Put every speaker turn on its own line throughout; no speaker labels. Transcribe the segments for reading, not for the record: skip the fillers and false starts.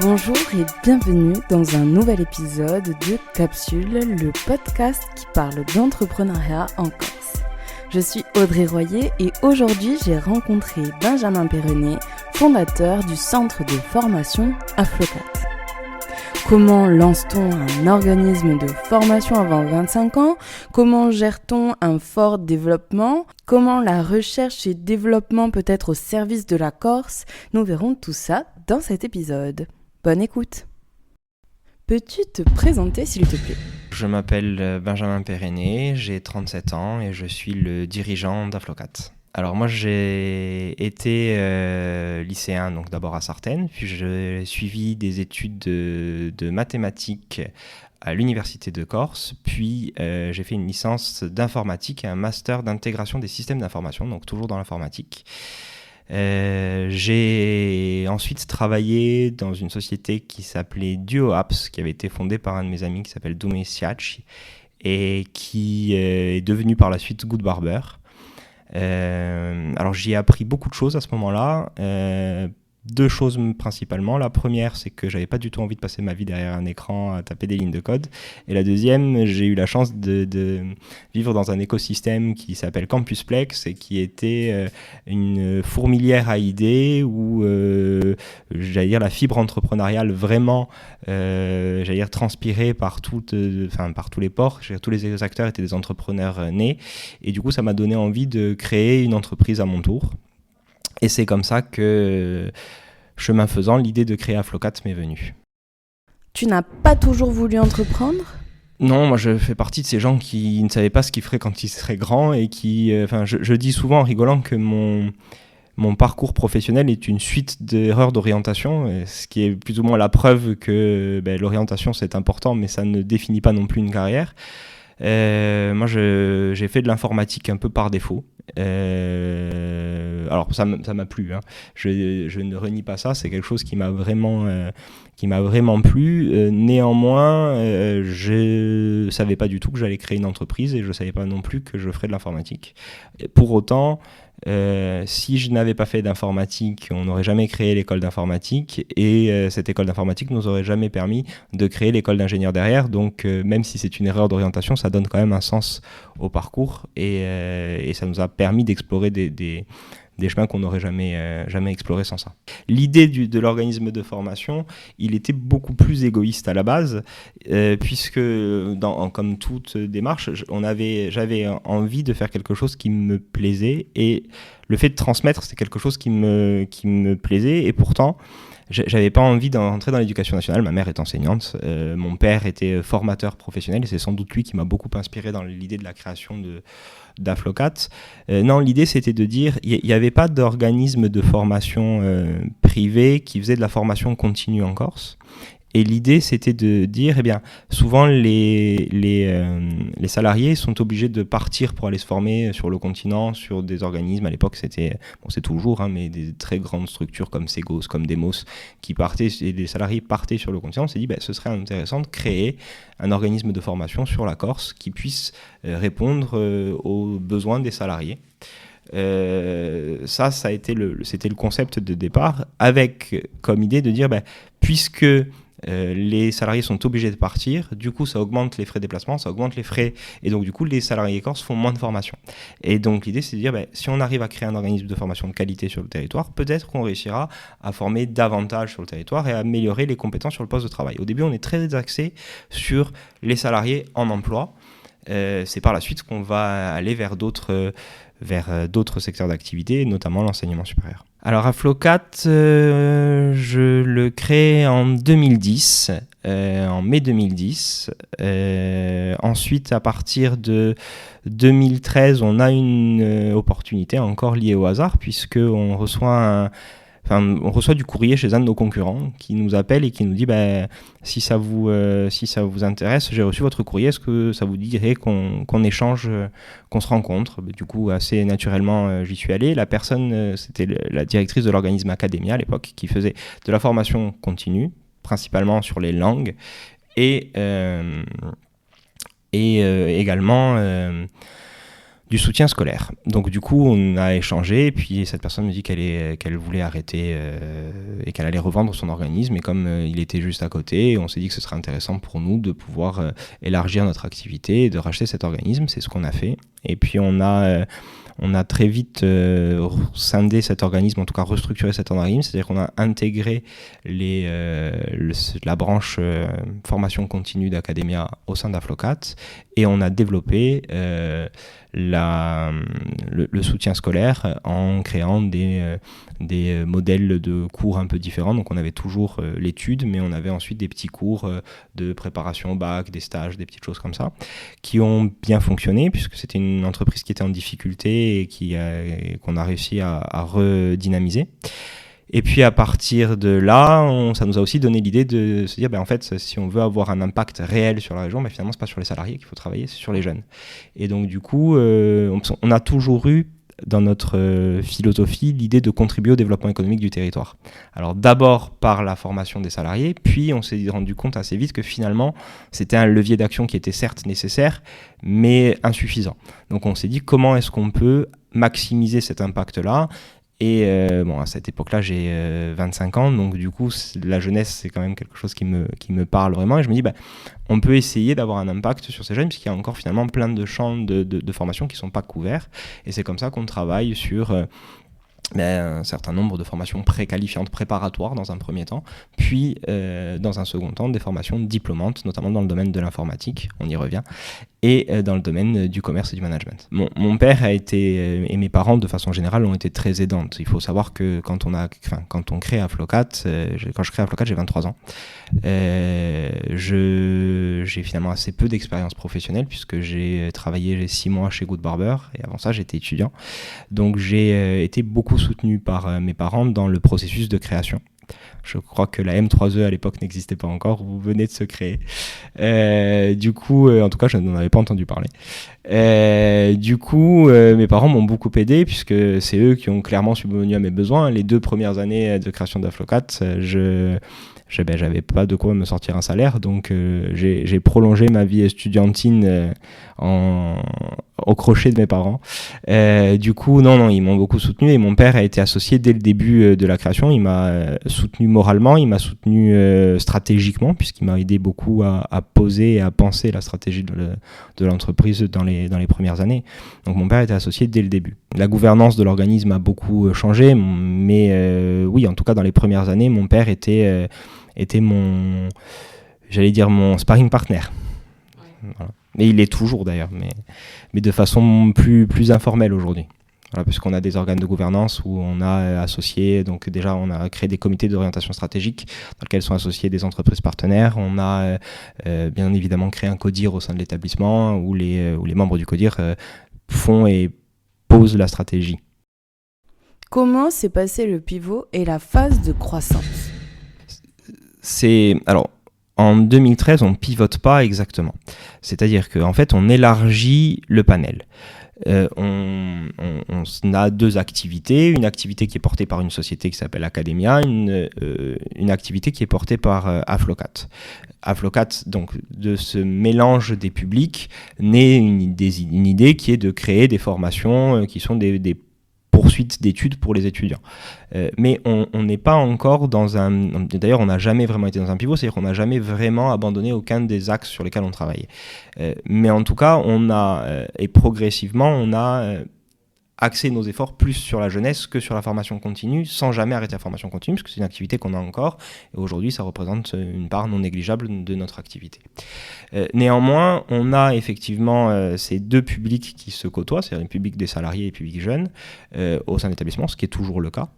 Bonjour et bienvenue dans un nouvel épisode de Capsule, le podcast qui parle d'entrepreneuriat en Corse. Je suis Audrey Royer et aujourd'hui j'ai rencontré Benjamin Pérennet, fondateur du centre de formation Aflocat. Comment lance-t-on un organisme de formation avant 25 ans ? Comment gère-t-on un fort développement ? Comment la recherche et développement peut être au service de la Corse ? Nous verrons tout ça dans cet épisode. Bonne écoute. Peux-tu te présenter s'il te plaît ?
Je m'appelle Benjamin Pérennet, j'ai 37 ans et je suis le dirigeant d'Aflocat. Alors moi j'ai été lycéen, donc d'abord à Sartène, puis j'ai suivi des études de mathématiques à l'Université de Corse, puis j'ai fait une licence d'informatique et un master d'intégration des systèmes d'information, donc toujours dans l'informatique. J'ai ensuite travaillé dans une société qui s'appelait Duo Apps, qui avait été fondée par un de mes amis qui s'appelle Doumé Siachi et qui est devenu par la suite Good Barber. Alors j'y ai appris beaucoup de choses à ce moment-là, deux choses principalement. La première, c'est que j'avais pas du tout envie de passer ma vie derrière un écran à taper des lignes de code, et la deuxième, j'ai eu la chance de vivre dans un écosystème qui s'appelle Campusplex et qui était une fourmilière à idées où j'allais dire la fibre entrepreneuriale vraiment transpirée par tous les pores. Tous les acteurs étaient des entrepreneurs nés, et du coup ça m'a donné envie de créer une entreprise à mon tour. Et c'est comme ça que, chemin faisant, l'idée de créer Aflocat m'est venue.
Tu n'as pas toujours voulu entreprendre ?
Non, moi je fais partie de ces gens qui ne savaient pas ce qu'ils feraient quand ils seraient grands et qui... je dis souvent en rigolant que mon parcours professionnel est une suite d'erreurs d'orientation, ce qui est plus ou moins la preuve que l'orientation c'est important, mais ça ne définit pas non plus une carrière. Moi j'ai fait de l'informatique un peu par défaut. Alors ça m'a plu, hein. Je ne renie pas ça, c'est quelque chose qui m'a vraiment plu. Néanmoins, je savais pas du tout que j'allais créer une entreprise et je savais pas non plus que je ferais de l'informatique. Et pour autant, si je n'avais pas fait d'informatique, on n'aurait jamais créé l'école d'informatique, et cette école d'informatique nous aurait jamais permis de créer l'école d'ingénieur derrière. Donc même si c'est une erreur d'orientation, ça donne quand même un sens au parcours, et ça nous a permis d'explorer des chemins qu'on n'aurait jamais explorés sans ça. L'idée de l'organisme de formation, il était beaucoup plus égoïste à la base, puisque comme toute démarche, j'avais envie de faire quelque chose qui me plaisait, et le fait de transmettre, c'est quelque chose qui me plaisait, et pourtant, j'avais pas envie d'entrer dans l'éducation nationale. Ma mère est enseignante, mon père était formateur professionnel, et c'est sans doute lui qui m'a beaucoup inspiré dans l'idée de la création d'Aflocat. Non, l'idée c'était de dire, il n'y avait pas d'organisme de formation privé qui faisait de la formation continue en Corse. Et l'idée, c'était de dire, souvent les salariés sont obligés de partir pour aller se former sur le continent, sur des organismes. À l'époque, c'est toujours, mais des très grandes structures comme Segos, comme Demos, qui partaient, et les salariés partaient sur le continent. On s'est dit, ce serait intéressant de créer un organisme de formation sur la Corse qui puisse répondre aux besoins des salariés. C'était le concept de départ, avec comme idée de dire, puisque les salariés sont obligés de partir, du coup ça augmente les frais de déplacement, ça augmente les frais, et donc du coup les salariés corses font moins de formation. Et donc l'idée c'est de dire, si on arrive à créer un organisme de formation de qualité sur le territoire, peut-être qu'on réussira à former davantage sur le territoire et à améliorer les compétences sur le poste de travail. Au début on est très axé sur les salariés en emploi, c'est par la suite qu'on va aller vers d'autres secteurs d'activité, notamment l'enseignement supérieur. Alors Aflocat, je le crée en 2010, en mai 2010. Ensuite, à partir de 2013, on a une opportunité encore liée au hasard, puisqu'on reçoit du courrier chez un de nos concurrents qui nous appelle et qui nous dit si ça vous intéresse, j'ai reçu votre courrier, est-ce que ça vous dirait qu'on échange, qu'on se rencontre ? Du coup, assez naturellement, j'y suis allé. La personne, c'était la directrice de l'organisme Academia à l'époque, qui faisait de la formation continue, principalement sur les langues, et également du soutien scolaire. Donc du coup, on a échangé, et puis cette personne me dit qu'elle voulait arrêter et qu'elle allait revendre son organisme. Et comme il était juste à côté, on s'est dit que ce serait intéressant pour nous de pouvoir élargir notre activité et de racheter cet organisme. C'est ce qu'on a fait. Et puis on a très vite scindé cet organisme, en tout cas restructuré cet organisme, c'est-à-dire qu'on a intégré la branche formation continue d'Academia au sein d'Aflocat, et on a développé le soutien scolaire en créant des modèles de cours un peu différents. Donc on avait toujours l'étude, mais on avait ensuite des petits cours de préparation au bac, des stages, des petites choses comme ça, qui ont bien fonctionné, puisque c'était une entreprise qui était en difficulté et qu'on a réussi à redynamiser. Et puis à partir de là, ça nous a aussi donné l'idée de se dire, en fait, si on veut avoir un impact réel sur la région, finalement, c'est pas sur les salariés qu'il faut travailler, c'est sur les jeunes. Et donc du coup, on a toujours eu dans notre philosophie l'idée de contribuer au développement économique du territoire. Alors d'abord par la formation des salariés, puis on s'est rendu compte assez vite que finalement, c'était un levier d'action qui était certes nécessaire, mais insuffisant. Donc on s'est dit, comment est-ce qu'on peut maximiser cet impact-là ? Et à cette époque-là, j'ai 25 ans, donc du coup, la jeunesse, c'est quand même quelque chose qui me parle vraiment. Et je me dis, on peut essayer d'avoir un impact sur ces jeunes, puisqu'il y a encore finalement plein de champs de formation qui ne sont pas couverts. Et c'est comme ça qu'on travaille sur un certain nombre de formations préqualifiantes, préparatoires dans un premier temps, puis dans un second temps, des formations diplômantes, notamment dans le domaine de l'informatique, on y revient, et dans le domaine du commerce et du management. Mon père a été, et mes parents de façon générale, ont été très aidantes. Il faut savoir que quand on crée Aflocat, quand je crée Aflocat, j'ai 23 ans. J'ai finalement assez peu d'expérience professionnelle, puisque j'ai travaillé 6 mois chez Good Barber, et avant ça, j'étais étudiant. Donc j'ai été beaucoup soutenu par mes parents dans le processus de création. Je crois que la M3E à l'époque n'existait pas encore, vous venez de se créer. Du coup, en tout cas, je n'en avais pas entendu parler. Du coup, mes parents m'ont beaucoup aidé, puisque c'est eux qui ont clairement subvenu à mes besoins. Les 2 premières années de création d'Aflocat, j'avais pas de quoi me sortir un salaire, donc j'ai prolongé ma vie estudiantine au crochet de mes parents. Du coup, non, ils m'ont beaucoup soutenu, et mon père a été associé dès le début de la création. Il m'a soutenu moralement, il m'a soutenu stratégiquement, puisqu'il m'a aidé beaucoup à poser et à penser la stratégie de l'entreprise dans les premières années. Donc mon père était associé dès le début. La gouvernance de l'organisme a beaucoup changé, mais oui, en tout cas dans les premières années, mon père était mon sparring partner. Voilà. Et il est toujours d'ailleurs, mais de façon plus informelle aujourd'hui. Voilà, puisqu'on a des organes de gouvernance où on a associé, donc déjà on a créé des comités d'orientation stratégique dans lesquels sont associées des entreprises partenaires. On a bien évidemment créé un CODIR au sein de l'établissement où les membres du CODIR font et posent la stratégie.
Comment s'est passé le pivot et la phase de croissance ?
Alors, en 2013, on ne pivote pas exactement. C'est-à-dire qu'en fait, on élargit le panel. On a 2 activités. Une activité qui est portée par une société qui s'appelle Academia, une activité qui est portée par Aflocat. Aflocat, donc, de ce mélange des publics, naît une idée qui est de créer des formations qui sont des poursuite d'études pour les étudiants. Mais on n'est pas encore dans un... D'ailleurs, on n'a jamais vraiment été dans un pivot, c'est-à-dire qu'on n'a jamais vraiment abandonné aucun des axes sur lesquels on travaillait. Mais en tout cas, et progressivement, on a axé nos efforts plus sur la jeunesse que sur la formation continue, sans jamais arrêter la formation continue, parce que c'est une activité qu'on a encore, et aujourd'hui, ça représente une part non négligeable de notre activité. Néanmoins, on a effectivement ces 2 publics qui se côtoient, c'est-à-dire le public des salariés et le public jeune, au sein de l'établissement, ce qui est toujours le cas.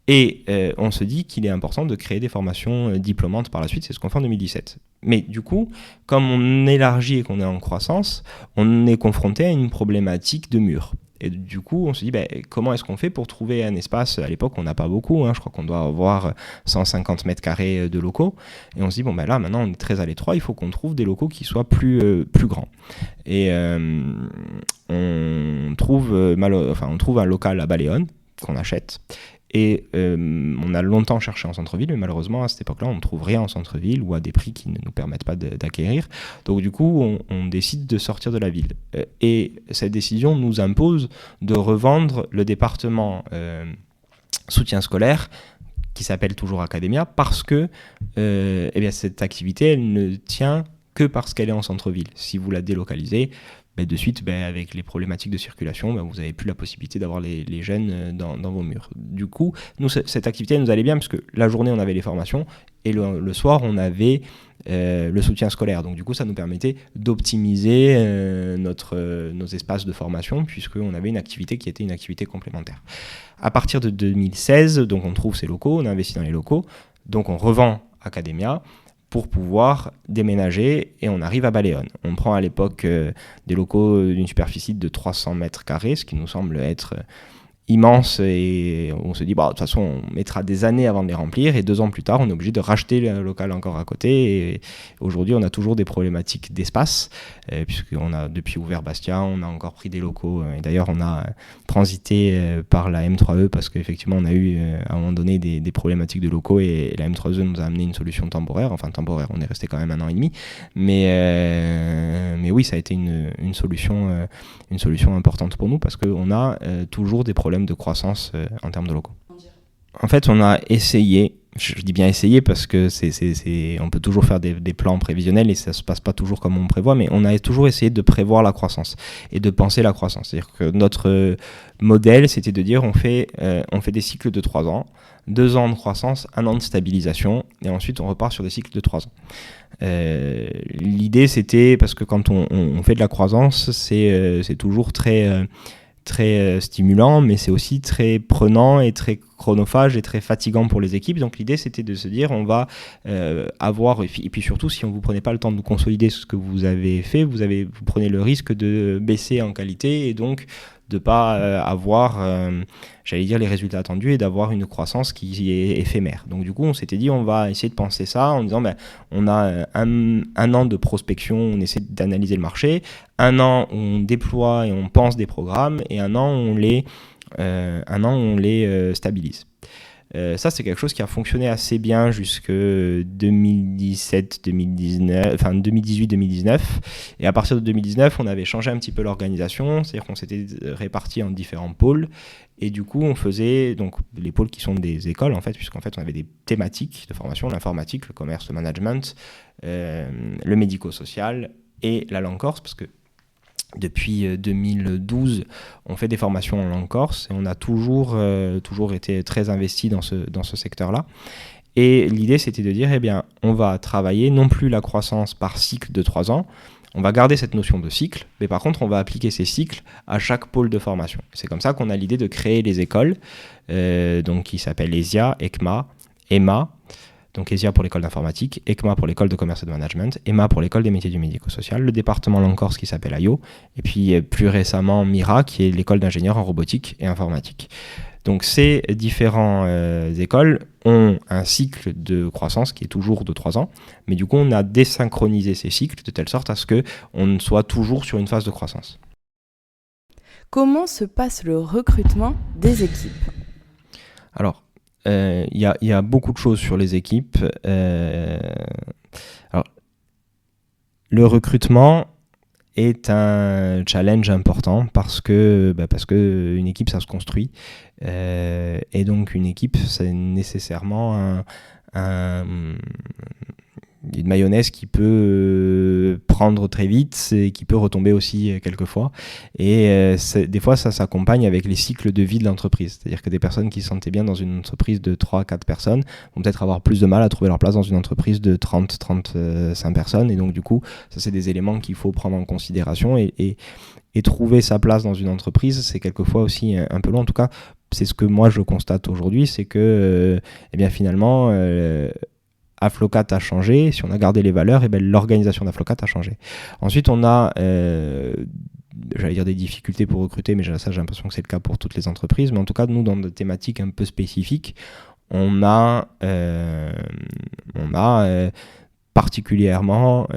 Et on se dit qu'il est important de créer des formations diplômantes par la suite, c'est ce qu'on fait en 2017. Mais du coup, comme on élargit et qu'on est en croissance, on est confronté à une problématique de mur. Et du coup, on se dit, comment est-ce qu'on fait pour trouver un espace ? À l'époque, on n'a pas beaucoup, je crois qu'on doit avoir 150 mètres carrés de locaux. Et on se dit, là, maintenant, on est très à l'étroit, il faut qu'on trouve des locaux qui soient plus grands. Et on trouve un local à Baléone, qu'on achète. Et on a longtemps cherché en centre-ville, mais malheureusement, à cette époque-là, on ne trouve rien en centre-ville ou à des prix qui ne nous permettent pas d'acquérir. Donc du coup, on décide de sortir de la ville. Et cette décision nous impose de revendre le département soutien scolaire, qui s'appelle toujours Academia, parce que cette activité, elle ne tient que parce qu'elle est en centre-ville. Si vous la délocalisez, de suite, avec les problématiques de circulation, vous n'avez plus la possibilité d'avoir les jeunes dans vos murs. Du coup, nous, cette activité nous allait bien, parce que la journée, on avait les formations, et le soir, on avait le soutien scolaire. Donc du coup, ça nous permettait d'optimiser nos espaces de formation, puisqu'on avait une activité qui était une activité complémentaire. À partir de 2016, donc on trouve ces locaux, on investit dans les locaux, donc on revend Academia pour pouvoir déménager, et on arrive à Baleone. On prend à l'époque des locaux d'une superficie de 300 mètres carrés, ce qui nous semble être immense, et on se dit de toute façon on mettra des années avant de les remplir, et 2 ans plus tard on est obligé de racheter le local encore à côté, et aujourd'hui on a toujours des problématiques d'espace, puisqu'on a depuis ouvert Bastia, on a encore pris des locaux, et d'ailleurs on a transité par la M3E, parce qu'effectivement on a eu à un moment donné des problématiques de locaux, et la M3E nous a amené une solution temporaire, on est resté quand même 1 an et demi, mais oui, ça a été une solution importante pour nous, parce qu'on a toujours des problèmes de croissance en termes de locaux. En fait, on a essayé, je dis bien essayé parce que on peut toujours faire des plans prévisionnels et ça se passe pas toujours comme on prévoit, mais on a toujours essayé de prévoir la croissance et de penser la croissance. C'est-à-dire que notre modèle, c'était de dire on fait des cycles de 3 ans, 2 ans de croissance, 1 an de stabilisation, et ensuite on repart sur des cycles de 3 ans. L'idée, c'était, parce que quand on fait de la croissance, c'est toujours très stimulant, mais c'est aussi très prenant et très chronophage et très fatigant pour les équipes. Donc l'idée, c'était de se dire on va avoir, et puis surtout, si on ne vous prenez pas le temps de consolider ce que vous avez fait, vous prenez le risque de baisser en qualité, et donc de ne pas avoir, les résultats attendus, et d'avoir une croissance qui est éphémère. Donc du coup, on s'était dit, on va essayer de penser ça en disant, on a un an de prospection, on essaie d'analyser le marché, 1 an, on déploie et on pense des programmes, et 1 an, on les stabilise. Ça, c'est quelque chose qui a fonctionné assez bien jusque 2018-2019. Et à partir de 2019, on avait changé un petit peu l'organisation, c'est-à-dire qu'on s'était répartis en différents pôles. Et du coup, on faisait donc les pôles qui sont des écoles, en fait, puisqu'en fait, on avait des thématiques de formation, l'informatique, le commerce, le management, le médico-social et la langue corse, parce que depuis 2012, on fait des formations en langue corse, et on a toujours été très investi dans ce secteur-là. Et l'idée, c'était de dire, on va travailler non plus la croissance par cycle de 3 ans, on va garder cette notion de cycle, mais par contre, on va appliquer ces cycles à chaque pôle de formation. C'est comme ça qu'on a l'idée de créer les écoles, donc qui s'appellent ESIA, ECMA, EMA. Donc ESIA pour l'école d'informatique, ECMA pour l'école de commerce et de management, EMA pour l'école des métiers du médico-social, le département langue corse qui s'appelle AYO, et puis plus récemment MIRA qui est l'école d'ingénieurs en robotique et informatique. Donc ces différentes écoles ont un cycle de croissance qui est toujours de 3 ans, mais du coup on a désynchronisé ces cycles de telle sorte à ce qu'on soit toujours sur une phase de croissance.
Comment se passe le recrutement des équipes ?
Alors, il y a beaucoup de choses sur les équipes. Alors, le recrutement est un challenge important parce que une équipe, ça se construit. Et donc, une équipe, c'est nécessairement une mayonnaise qui peut prendre très vite et qui peut retomber aussi quelquefois. Et des fois, ça s'accompagne avec les cycles de vie de l'entreprise. C'est-à-dire que des personnes qui se sentaient bien dans une entreprise de 3-4 personnes vont peut-être avoir plus de mal à trouver leur place dans une entreprise de 30-35 personnes. Et donc, du coup, ça, c'est des éléments qu'il faut prendre en considération. Et trouver sa place dans une entreprise, c'est quelquefois aussi un peu long. En tout cas, c'est ce que moi, je constate aujourd'hui, c'est que finalement... Aflocat a changé, si on a gardé les valeurs, l'organisation d'Aflocat a changé. Ensuite, on a, des difficultés pour recruter, mais ça, j'ai l'impression que c'est le cas pour toutes les entreprises. Mais en tout cas, nous, dans des thématiques un peu spécifiques, on a particulièrement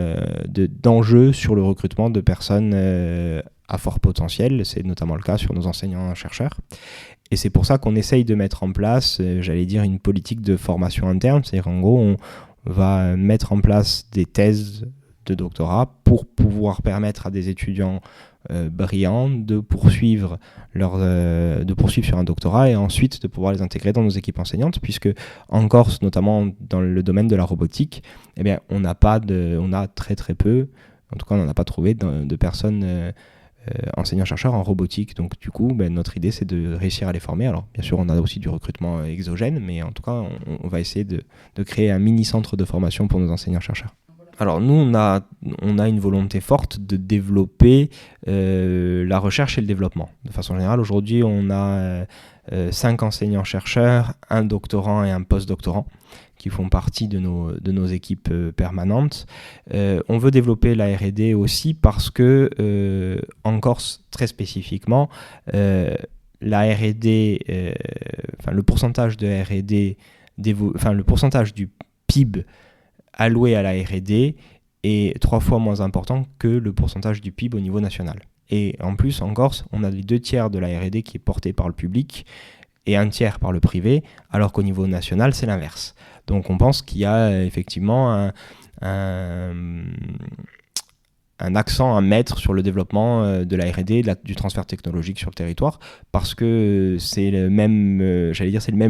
d'enjeux sur le recrutement de personnes à fort potentiel, c'est notamment le cas sur nos enseignants-chercheurs. Et c'est pour ça qu'on essaye de mettre en place, une politique de formation interne, c'est-à-dire en gros, on va mettre en place des thèses de doctorat pour pouvoir permettre à des étudiants brillants de poursuivre sur un doctorat et ensuite de pouvoir les intégrer dans nos équipes enseignantes, puisque en Corse, notamment dans le domaine de la robotique, on a très très peu, en tout cas on n'en a pas trouvé de personnes enseignants-chercheurs en robotique. Donc du coup, notre idée c'est de réussir à les former. Alors bien sûr on a aussi du recrutement exogène, mais en tout cas on va essayer de créer un mini-centre de formation pour nos enseignants-chercheurs. Alors nous, on a une volonté forte de développer la recherche et le développement. De façon générale, aujourd'hui, on a 5 enseignants-chercheurs, un doctorant et un post-doctorant qui font partie de nos équipes permanentes. On veut développer la R&D aussi parce que, en Corse très spécifiquement, la R&D, le pourcentage de R&D, le pourcentage du PIB alloué à la R&D est 3 fois moins important que le pourcentage du PIB au niveau national. Et en plus, en Corse, on a les 2/3 de la R&D qui est portée par le public et 1/3 par le privé, alors qu'au niveau national, c'est l'inverse. Donc on pense qu'il y a effectivement un accent à mettre sur le développement de la R&D, du transfert technologique sur le territoire, parce que c'est le même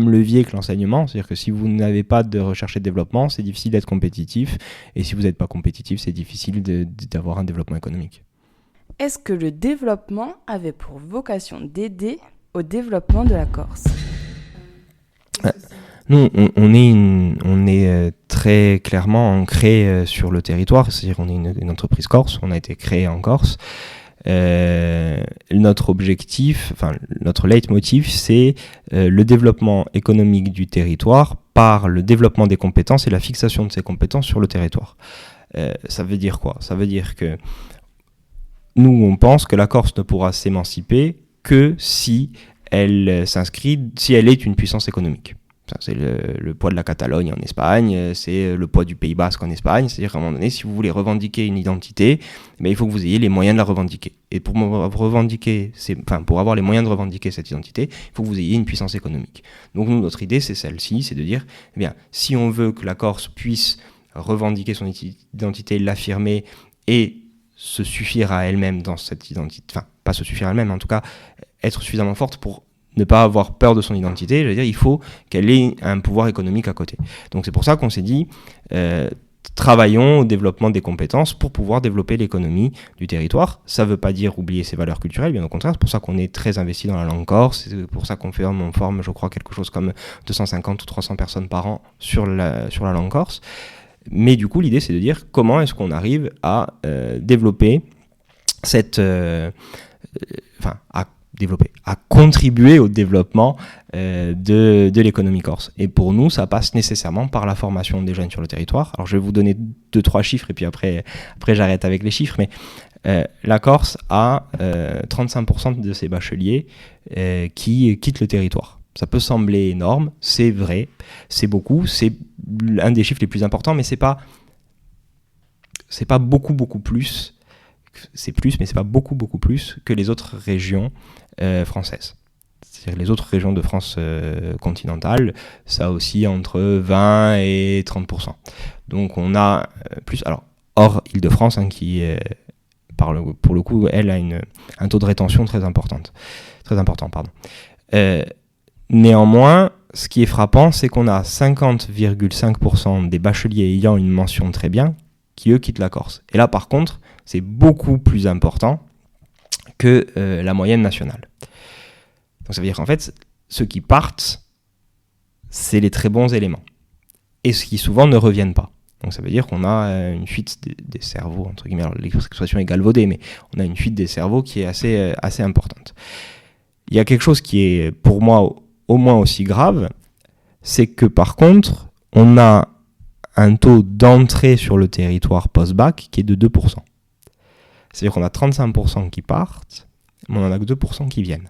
levier que l'enseignement. C'est-à-dire que si vous n'avez pas de recherche et de développement, c'est difficile d'être compétitif, et si vous n'êtes pas compétitif, c'est difficile d'avoir un développement économique.
Est-ce que le développement avait pour vocation d'aider au développement de la Corse ?
Nous, on est très clairement ancré sur le territoire, c'est-à-dire qu'on est une entreprise corse, on a été créé en Corse. Notre objectif, notre leitmotiv, c'est le développement économique du territoire par le développement des compétences et la fixation de ces compétences sur le territoire. Ça veut dire quoi ? Ça veut dire que nous, on pense que la Corse ne pourra s'émanciper que si elle est une puissance économique. C'est le poids de la Catalogne en Espagne, c'est le poids du Pays Basque en Espagne. C'est-à-dire qu'à un moment donné, si vous voulez revendiquer une identité, il faut que vous ayez les moyens de la revendiquer. Et pour avoir les moyens de revendiquer cette identité, il faut que vous ayez une puissance économique. Donc nous, notre idée, c'est celle-ci, c'est de dire, si on veut que la Corse puisse revendiquer son identité, l'affirmer et se suffire à elle-même dans cette identité, pas se suffire à elle-même, en tout cas être suffisamment forte pour ne pas avoir peur de son identité, il faut qu'elle ait un pouvoir économique à côté. Donc c'est pour ça qu'on s'est dit, travaillons au développement des compétences pour pouvoir développer l'économie du territoire. Ça ne veut pas dire oublier ses valeurs culturelles, bien au contraire, c'est pour ça qu'on est très investi dans la langue corse, c'est pour ça qu'on forme, je crois, quelque chose comme 250 ou 300 personnes par an sur la langue corse. Mais du coup, l'idée, c'est de dire comment est-ce qu'on arrive à développer à contribuer au développement de l'économie corse. Et pour nous, ça passe nécessairement par la formation des jeunes sur le territoire. Alors je vais vous donner 2-3 chiffres et puis après j'arrête avec les chiffres, mais la Corse a 35% de ses bacheliers qui quittent le territoire. Ça peut sembler énorme, c'est vrai, c'est beaucoup, c'est un des chiffres les plus importants, mais c'est pas beaucoup plus. C'est plus, mais c'est pas beaucoup plus que les autres régions françaises. C'est-à-dire les autres régions de France continentale, ça oscille entre 20 et 30%. Donc on a plus, alors hors Île-de-France, qui pour le coup, elle a un taux de rétention très important. Néanmoins, ce qui est frappant, c'est qu'on a 50,5% des bacheliers ayant une mention très bien qui, eux, quittent la Corse. Et là, par contre, c'est beaucoup plus important que la moyenne nationale. Donc ça veut dire qu'en fait, ceux qui partent, c'est les très bons éléments. Et ceux qui souvent ne reviennent pas. Donc ça veut dire qu'on a une fuite des cerveaux, entre guillemets, alors l'expression est galvaudée, mais on a une fuite des cerveaux qui est assez importante. Il y a quelque chose qui est, pour moi, au moins aussi grave, c'est que par contre, on a un taux d'entrée sur le territoire post-bac qui est de 2%. C'est-à-dire qu'on a 35% qui partent, mais on n'en a que 2% qui viennent.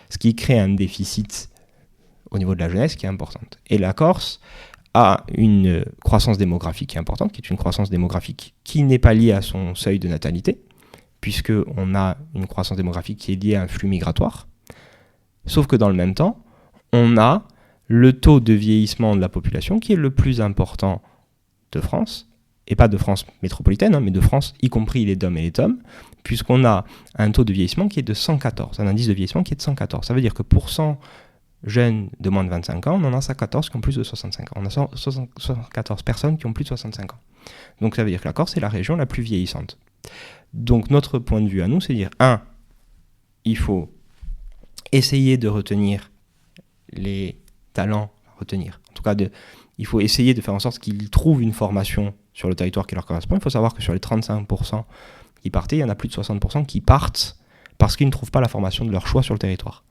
Ce qui crée un déficit au niveau de la jeunesse qui est importante. Et la Corse a une croissance démographique qui est importante, qui est une croissance démographique qui n'est pas liée à son seuil de natalité, puisqu'on a une croissance démographique qui est liée à un flux migratoire. Sauf que dans le même temps, on a le taux de vieillissement de la population qui est le plus important de France, et pas de France métropolitaine, mais de France, y compris les DOM et les TOM, puisqu'on a un taux de vieillissement qui est de 114, un indice de vieillissement qui est de 114. Ça veut dire que pour 100 jeunes de moins de 25 ans, on en a 114 qui ont plus de 65 ans. On a 114 personnes qui ont plus de 65 ans. Donc ça veut dire que la Corse est la région la plus vieillissante. Donc notre point de vue à nous, c'est de dire, il faut essayer de retenir les talents, en tout cas, il faut essayer de faire en sorte qu'ils trouvent une formation sur le territoire qui leur correspond. Il faut savoir que sur les 35% qui partaient, il y en a plus de 60% qui partent parce qu'ils ne trouvent pas la formation de leur choix sur le territoire.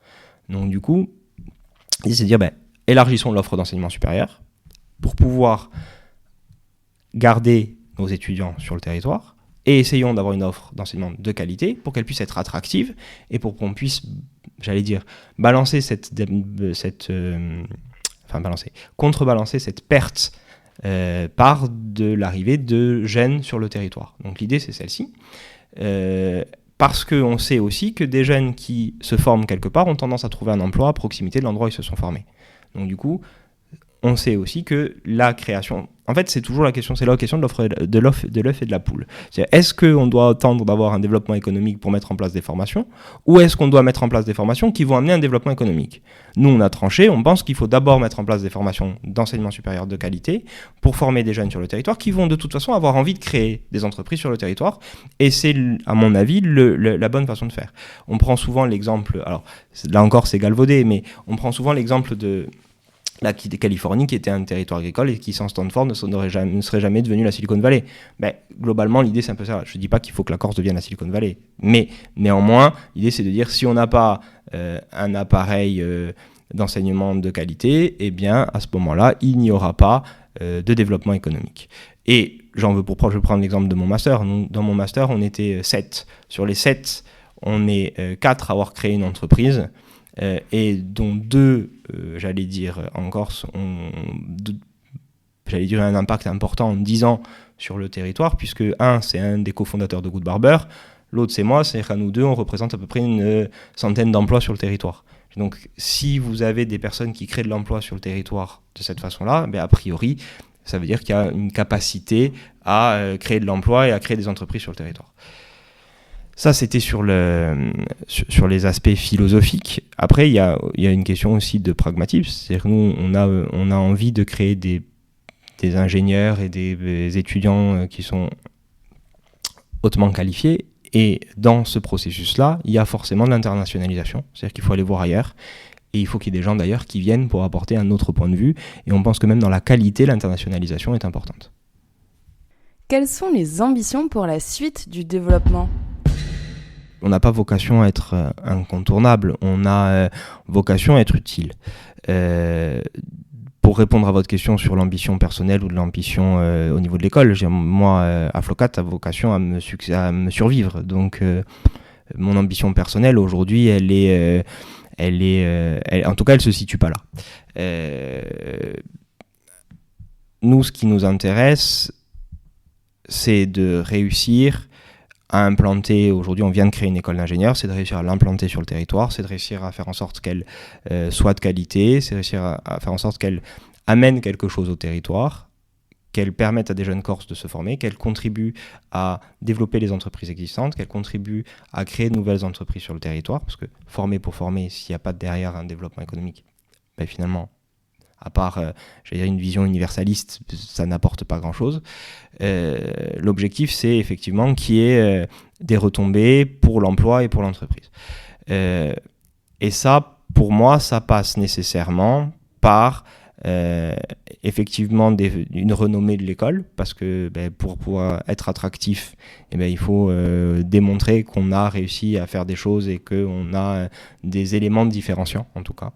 Donc du coup, l'idée c'est de dire, élargissons l'offre d'enseignement supérieur pour pouvoir garder nos étudiants sur le territoire et essayons d'avoir une offre d'enseignement de qualité pour qu'elle puisse être attractive et pour qu'on puisse, balancer contrebalancer cette perte par de l'arrivée de jeunes sur le territoire. Donc l'idée c'est celle-ci. Parce qu'on sait aussi que des jeunes qui se forment quelque part ont tendance à trouver un emploi à proximité de l'endroit où ils se sont formés. Donc du coup, on sait aussi que la création... En fait, c'est toujours la question de l'œuf et de la poule. C'est-à-dire, est-ce qu'on doit attendre d'avoir un développement économique pour mettre en place des formations, ou est-ce qu'on doit mettre en place des formations qui vont amener un développement économique ? Nous, on a tranché, on pense qu'il faut d'abord mettre en place des formations d'enseignement supérieur de qualité pour former des jeunes sur le territoire qui vont de toute façon avoir envie de créer des entreprises sur le territoire, et c'est, à mon avis, la bonne façon de faire. On prend souvent l'exemple, alors là encore c'est galvaudé, mais on prend souvent l'exemple de la Californie, qui était un territoire agricole et qui, sans Stanford, ne serait jamais devenu la Silicon Valley. Globalement, l'idée, c'est un peu ça. Je ne dis pas qu'il faut que la Corse devienne la Silicon Valley. Mais néanmoins, l'idée, c'est de dire, si on n'a pas un appareil d'enseignement de qualité, eh bien, à ce moment-là, il n'y aura pas de développement économique. Et j'en veux pour preuve, je vais prendre l'exemple de mon master. Dans mon master, on était 7. Sur les 7, on est 4 à avoir créé une entreprise. Et dont 2, en Corse, ont un impact important en 10 ans sur le territoire, puisque c'est un des cofondateurs de Good Barber, l'autre c'est moi, c'est qu'à nous deux, on représente à peu près une centaine d'emplois sur le territoire. Donc si vous avez des personnes qui créent de l'emploi sur le territoire de cette façon-là, a priori, ça veut dire qu'il y a une capacité à créer de l'emploi et à créer des entreprises sur le territoire. Ça, c'était sur les aspects philosophiques. Après, il y a une question aussi de pragmatisme. C'est-à-dire que nous, on a envie de créer des ingénieurs et des étudiants qui sont hautement qualifiés. Et dans ce processus-là, il y a forcément de l'internationalisation. C'est-à-dire qu'il faut aller voir ailleurs. Et il faut qu'il y ait des gens, d'ailleurs, qui viennent pour apporter un autre point de vue. Et on pense que même dans la qualité, l'internationalisation est importante.
Quelles sont les ambitions pour la suite du développement ?
On n'a pas vocation à être incontournable, on a vocation à être utile. Pour répondre à votre question sur l'ambition personnelle ou de l'ambition au niveau de l'école, moi, Aflocat a vocation à me survivre. Donc, mon ambition personnelle aujourd'hui, en tout cas, elle se situe pas là. Nous, ce qui nous intéresse, c'est de réussir à implanter, aujourd'hui on vient de créer une école d'ingénieurs, c'est de réussir à l'implanter sur le territoire, c'est de réussir à faire en sorte qu'elle soit de qualité, c'est de réussir à faire en sorte qu'elle amène quelque chose au territoire, qu'elle permette à des jeunes Corses de se former, qu'elle contribue à développer les entreprises existantes, qu'elle contribue à créer de nouvelles entreprises sur le territoire, parce que former pour former, s'il n'y a pas derrière un développement économique, finalement, à part une vision universaliste, ça n'apporte pas grand-chose. L'objectif, c'est effectivement qu'il y ait des retombées pour l'emploi et pour l'entreprise. Et ça, pour moi, ça passe nécessairement par effectivement une renommée de l'école, parce que pour pouvoir être attractif, il faut démontrer qu'on a réussi à faire des choses et qu'on a des éléments différenciants, en tout cas.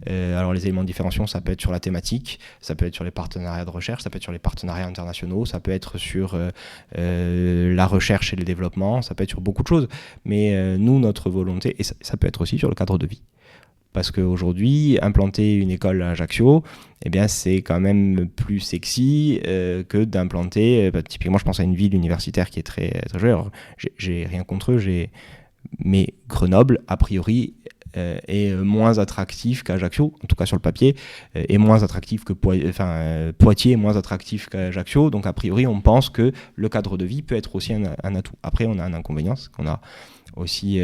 Alors les éléments différenciants, ça peut être sur la thématique, ça peut être sur les partenariats de recherche, ça peut être sur les partenariats internationaux, ça peut être sur la recherche et le développement, ça peut être sur beaucoup de choses. Mais nous, notre volonté, et ça peut être aussi sur le cadre de vie. Parce qu'aujourd'hui, implanter une école à Ajaccio, eh bien, c'est quand même plus sexy que d'implanter... typiquement, je pense à une ville universitaire qui est très, très jolie. Alors, j'ai rien contre eux, mais Grenoble, a priori, est moins attractif qu'Ajaccio, en tout cas sur le papier, est moins attractif que Poitiers est moins attractif qu'Ajaccio, donc a priori on pense que le cadre de vie peut être aussi un atout. Après on a un inconvénient, c'est qu'on a aussi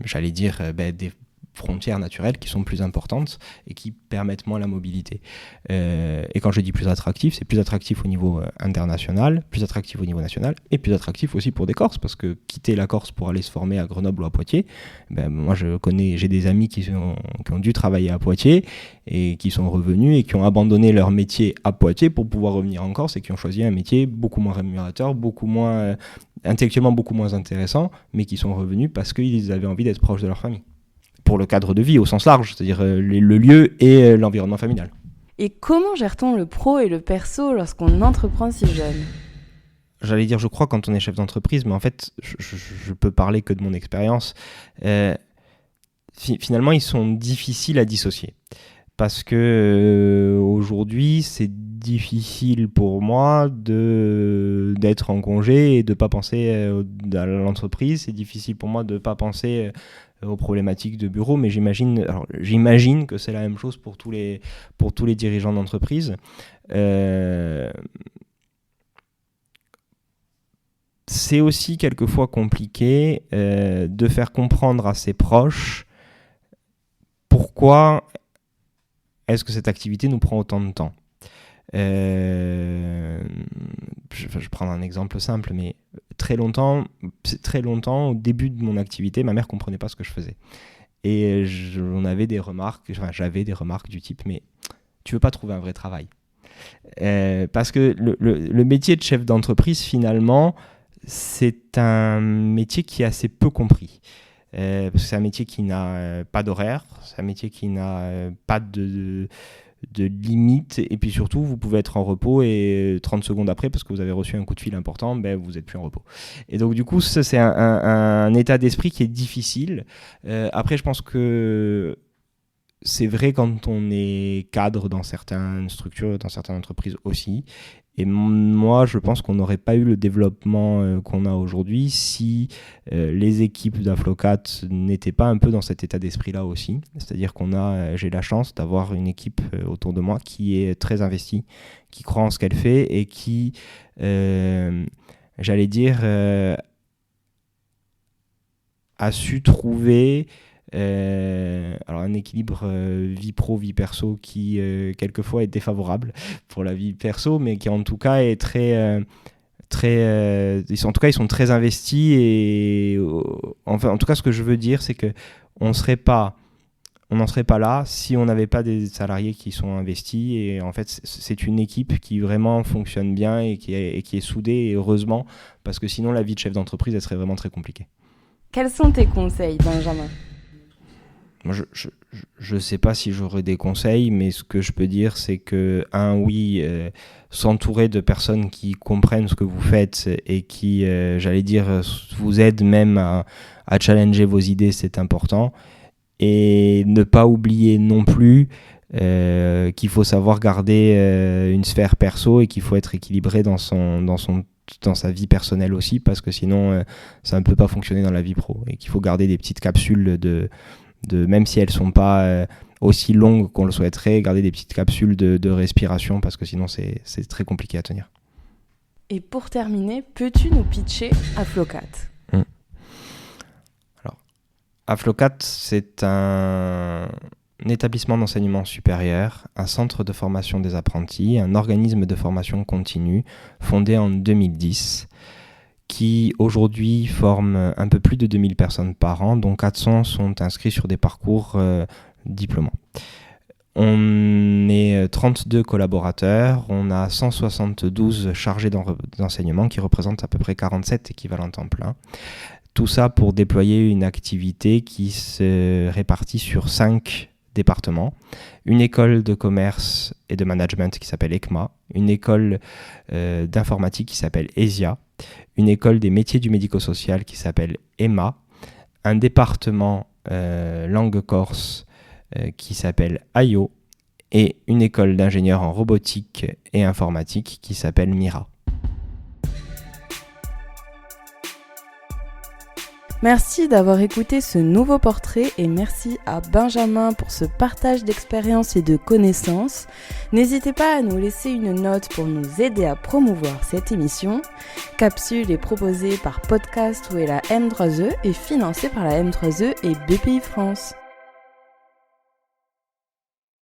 j'allais dire, des frontières naturelles qui sont plus importantes et qui permettent moins la mobilité. Et quand je dis plus attractif, c'est plus attractif au niveau international, plus attractif au niveau national et plus attractif aussi pour des Corses, parce que quitter la Corse pour aller se former à Grenoble ou à Poitiers, moi j'ai des amis qui ont dû travailler à Poitiers et qui sont revenus et qui ont abandonné leur métier à Poitiers pour pouvoir revenir en Corse et qui ont choisi un métier beaucoup moins rémunérateur, intellectuellement beaucoup moins intéressant, mais qui sont revenus parce qu'ils avaient envie d'être proches de leur famille. Pour le cadre de vie au sens large, c'est-à-dire le lieu et l'environnement familial.
Et comment gère-t-on le pro et le perso lorsqu'on entreprend si jeune ?
J'allais dire, je crois, quand on est chef d'entreprise, mais en fait, je peux parler que de mon expérience. Finalement, ils sont difficiles à dissocier. Parce que aujourd'hui, c'est difficile pour moi d'être en congé et de ne pas penser à l'entreprise. C'est difficile pour moi de ne pas penser aux problématiques de bureau, mais j'imagine que c'est la même chose pour tous les dirigeants d'entreprise. C'est aussi quelquefois compliqué de faire comprendre à ses proches pourquoi est-ce que cette activité nous prend autant de temps. Je prends un exemple simple, mais très longtemps, au début de mon activité, ma mère ne comprenait pas ce que je faisais. Et j'avais des remarques du type, mais tu veux pas trouver un vrai travail. Parce que le métier de chef d'entreprise, finalement, c'est un métier qui est assez peu compris. Parce que c'est un métier qui n'a pas d'horaire, c'est un métier qui n'a pas de limite, et puis surtout vous pouvez être en repos et 30 secondes après, parce que vous avez reçu un coup de fil important, vous n'êtes plus en repos. Et donc du coup ça, c'est un état d'esprit qui est difficile. Après je pense que c'est vrai quand on est cadre dans certaines structures, dans certaines entreprises aussi. Et moi, je pense qu'on n'aurait pas eu le développement qu'on a aujourd'hui si les équipes d'Aflocat n'étaient pas un peu dans cet état d'esprit-là aussi. C'est-à-dire j'ai la chance d'avoir une équipe autour de moi qui est très investie, qui croit en ce qu'elle fait et qui, j'allais dire, a su trouver un équilibre vie pro, vie perso qui quelquefois est défavorable pour la vie perso, mais qui en tout cas est ils sont très investis et en tout cas ce que je veux dire c'est que on n'en serait pas là si on n'avait pas des salariés qui sont investis, et en fait c'est une équipe qui vraiment fonctionne bien et qui est soudée, et heureusement, parce que sinon la vie de chef d'entreprise elle serait vraiment très compliquée.
Quels sont tes conseils, Benjamin ?
Moi, je ne sais pas si j'aurais des conseils, mais ce que je peux dire, c'est que, s'entourer de personnes qui comprennent ce que vous faites et qui, j'allais dire, vous aident même à challenger vos idées, c'est important. Et ne pas oublier non plus qu'il faut savoir garder une sphère perso et qu'il faut être équilibré dans sa vie personnelle aussi, parce que sinon, ça ne peut pas fonctionner dans la vie pro. Et qu'il faut garder des petites capsules même si elles ne sont pas aussi longues qu'on le souhaiterait, garder des petites capsules de respiration, parce que sinon c'est très compliqué à tenir.
Et pour terminer, peux-tu nous pitcher Aflocat ?
Alors, Aflocat, c'est un établissement d'enseignement supérieur, un centre de formation des apprentis, un organisme de formation continue fondé en 2010, qui aujourd'hui forme un peu plus de 2000 personnes par an, dont 400 sont inscrits sur des parcours diplômants. On est 32 collaborateurs, on a 172 chargés d'enseignement qui représentent à peu près 47 équivalents temps plein. Tout ça pour déployer une activité qui se répartit sur 5 départements. Une école de commerce et de management qui s'appelle ECMA, une école d'informatique qui s'appelle ESIA, une école des métiers du médico-social qui s'appelle EMA, un département langue corse qui s'appelle AIO et une école d'ingénieurs en robotique et informatique qui s'appelle Mira.
Merci d'avoir écouté ce nouveau portrait et merci à Benjamin pour ce partage d'expériences et de connaissances. N'hésitez pas à nous laisser une note pour nous aider à promouvoir cette émission. Capsule est proposée par Podcast ou la M3E et financée par la M3E et BPI France.